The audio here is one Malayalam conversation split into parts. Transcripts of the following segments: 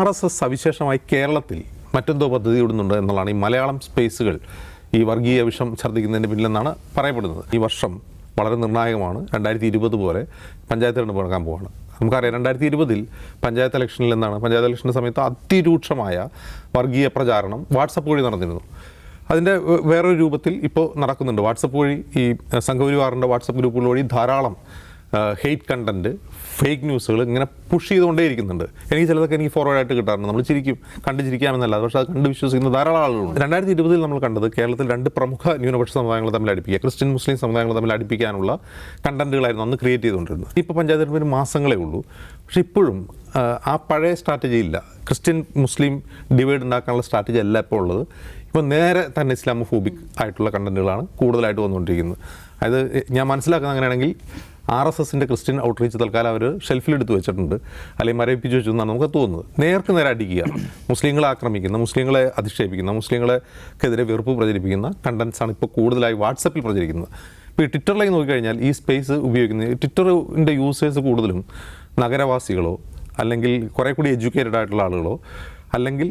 RSS സവിശേഷമായി കേരളത്തിൽ മറ്റെന്തോ പദ്ധതി ഇടുന്നുണ്ട് എന്നുള്ളതാണ് ഈ മലയാളം സ്പേസുകൾ ഈ വർഗീയ വിഷം ഛർദ്ദിക്കുന്നതിന് പിന്നിലെന്നാണ് പറയപ്പെടുന്നത്. ഈ വർഷം വളരെ നിർണായകമാണ്. 2020 പോലെ പഞ്ചായത്ത് തെരഞ്ഞെടുപ്പ് നടക്കാൻ പോവാണ്. നമുക്കറിയാം 2020 പഞ്ചായത്ത് ഇലക്ഷനിൽ എന്താണ്, പഞ്ചായത്ത് ഇലക്ഷൻ്റെ സമയത്ത് അതിരൂക്ഷമായ വർഗീയ പ്രചാരണം വാട്സപ്പ് വഴി നടന്നിരുന്നു. അതിൻ്റെ വേറൊരു രൂപത്തിൽ ഇപ്പോൾ നടക്കുന്നുണ്ട്. വാട്സപ്പ് വഴി ഈ സംഘപരിവാറിൻ്റെ വാട്സപ്പ് ഗ്രൂപ്പുകൾ വഴി ധാരാളം ഹെയ്റ്റ് കണ്ടൻറ്റ്, ഫേക്ക് ന്യൂസുകൾ ഇങ്ങനെ പുഷ് ചെയ്തുകൊണ്ടേയിരിക്കുന്നുണ്ട്. എനിക്ക് ചിലതൊക്കെ എനിക്ക് ഫോർവേഡായിട്ട് കിട്ടാറുണ്ട്. നമ്മൾ കണ്ടിരിക്കാമെന്നല്ല, പക്ഷേ അത് കണ്ട് വിശ്വസിക്കുന്ന ധാരാളം ആളുകളുണ്ട്. 2020 നമ്മൾ കണ്ടത് കേരളത്തിൽ രണ്ട് പ്രമുഖ ന്യൂനപക്ഷ സമുദായങ്ങൾ തമ്മിൽ അടുപ്പിക്കുക, ക്രിസ്ത്യൻ മുസ്ലിം സമുദായങ്ങൾ തമ്മിൽ അടുപ്പിക്കാനുള്ള കണ്ടൻറ്റുകളായിരുന്നു അന്ന് ക്രിയേറ്റ് ചെയ്തുകൊണ്ടിരുന്നത്. ഇപ്പോൾ പഞ്ചായത്ത് തെരഞ്ഞെടുപ്പിന് മാസങ്ങളേ ഉള്ളൂ. പക്ഷേ ഇപ്പോഴും ആ പഴയ സ്ട്രാറ്റജി ഇല്ല. ക്രിസ്ത്യൻ മുസ്ലിം ഡിവൈഡ് ഉണ്ടാക്കാനുള്ള സ്ട്രാറ്റജി അല്ല ഇപ്പോൾ ഉള്ളത്. ഇപ്പോൾ നേരെ തന്നെ ഇസ്ലാമോഫോബിക് ആയിട്ടുള്ള കണ്ടൻറ്റുകളാണ് കൂടുതലായിട്ട് വന്നുകൊണ്ടിരിക്കുന്നത്. അതായത് ഞാൻ മനസ്സിലാക്കുന്നത് അങ്ങനെയാണെങ്കിൽ RSSൻ്റെ ക്രിസ്ത്യൻ ഔട്ട്റീച്ച് തൽക്കാലം അവർ ഷെൽഫിലെടുത്ത് വെച്ചിട്ടുണ്ട്, അല്ലെങ്കിൽ മരവിപ്പിച്ച് വെച്ചു എന്നാണ് നമുക്ക് തോന്നുന്നത്. നേർക്ക് നേരെ അടിക്കുക, മുസ്ലിങ്ങളെ ആക്രമിക്കുന്ന, മുസ്ലിങ്ങളെ അധിക്ഷേപിക്കുന്ന, മുസ്ലിങ്ങളെക്കെതിരെ വെറുപ്പ് പ്രചരിപ്പിക്കുന്ന കണ്ടൻസാണ് ഇപ്പോൾ കൂടുതലായി വാട്സപ്പിൽ പ്രചരിക്കുന്നത്. ഇപ്പോൾ ഈ ട്വിറ്ററിലേക്ക് നോക്കിക്കഴിഞ്ഞാൽ ഈ സ്പേസ് ഉപയോഗിക്കുന്നത്, ട്വിറ്ററിൻ്റെ യൂസേഴ്സ് കൂടുതലും നഗരവാസികളോ അല്ലെങ്കിൽ കുറേ കൂടി എഡ്യൂക്കേറ്റഡ് ആയിട്ടുള്ള ആളുകളോ അല്ലെങ്കിൽ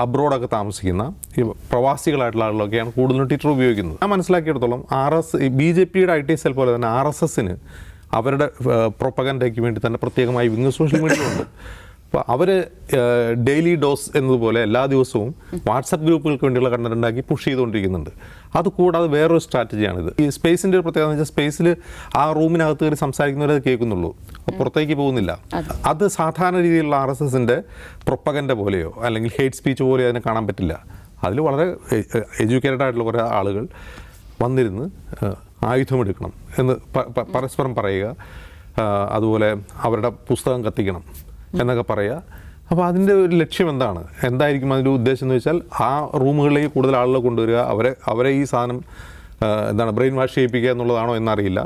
അബ്രോഡൊക്കെ താമസിക്കുന്ന ഈ പ്രവാസികളായിട്ടുള്ള ആളുകളൊക്കെയാണ് കൂടുതലും ട്വിറ്റർ ഉപയോഗിക്കുന്നത്. ഞാൻ മനസ്സിലാക്കിയെടുത്തോളം BJPയുടെ IT സെൽ പോലെ തന്നെ RSSന് അവരുടെ പ്രൊപ്പഗൻഡയ്ക്ക് വേണ്ടി തന്നെ പ്രത്യേകമായി വിങ് സോഷ്യൽ മീഡിയ ഉണ്ട്. അപ്പോൾ അവർ ഡെയിലി ഡോസ് എന്നതുപോലെ എല്ലാ ദിവസവും വാട്സപ്പ് ഗ്രൂപ്പുകൾക്ക് വേണ്ടിയുള്ള കണ്ടന്റ് ഉണ്ടാക്കി പുഷ് ചെയ്തുകൊണ്ടിരിക്കുന്നുണ്ട്. അതുകൂടാതെ വേറൊരു സ്ട്രാറ്റജിയാണിത്. ഈ സ്പേസിൻ്റെ ഒരു പ്രത്യേകത എന്ന് വെച്ചാൽ സ്പേസിൽ ആ റൂമിനകത്ത് കയറി സംസാരിക്കുന്നവരത് കേൾക്കുന്നുള്ളൂ, പുറത്തേക്ക് പോകുന്നില്ല. അത് സാധാരണ രീതിയിലുള്ള RSSൻ്റെ പ്രൊപ്പഗൻഡ പോലെയോ അല്ലെങ്കിൽ ഹെയ്റ്റ് സ്പീച്ച് പോലെയോ അതിനെ കാണാൻ പറ്റില്ല. അതിൽ വളരെ എഡ്യൂക്കേറ്റഡ് ആയിട്ടുള്ള കുറേ ആളുകൾ വന്നിരുന്ന് ആയുധമെടുക്കണം എന്ന് പരസ്പരം പറയുക, അതുപോലെ അവരുടെ പുസ്തകം കത്തിക്കണം എന്നൊക്കെ പറയുക. അപ്പോൾ അതിൻ്റെ ഒരു ലക്ഷ്യം എന്തായിരിക്കും അതിൻ്റെ ഉദ്ദേശം എന്ന് വെച്ചാൽ ആ റൂമുകളിലേക്ക് കൂടുതൽ ആളുകളെ കൊണ്ടുവരിക, അവരെ ഈ സാധനം ബ്രെയിൻ വാഷ് ചെയ്യിപ്പിക്കുക എന്നുള്ളതാണോ എന്നറിയില്ല.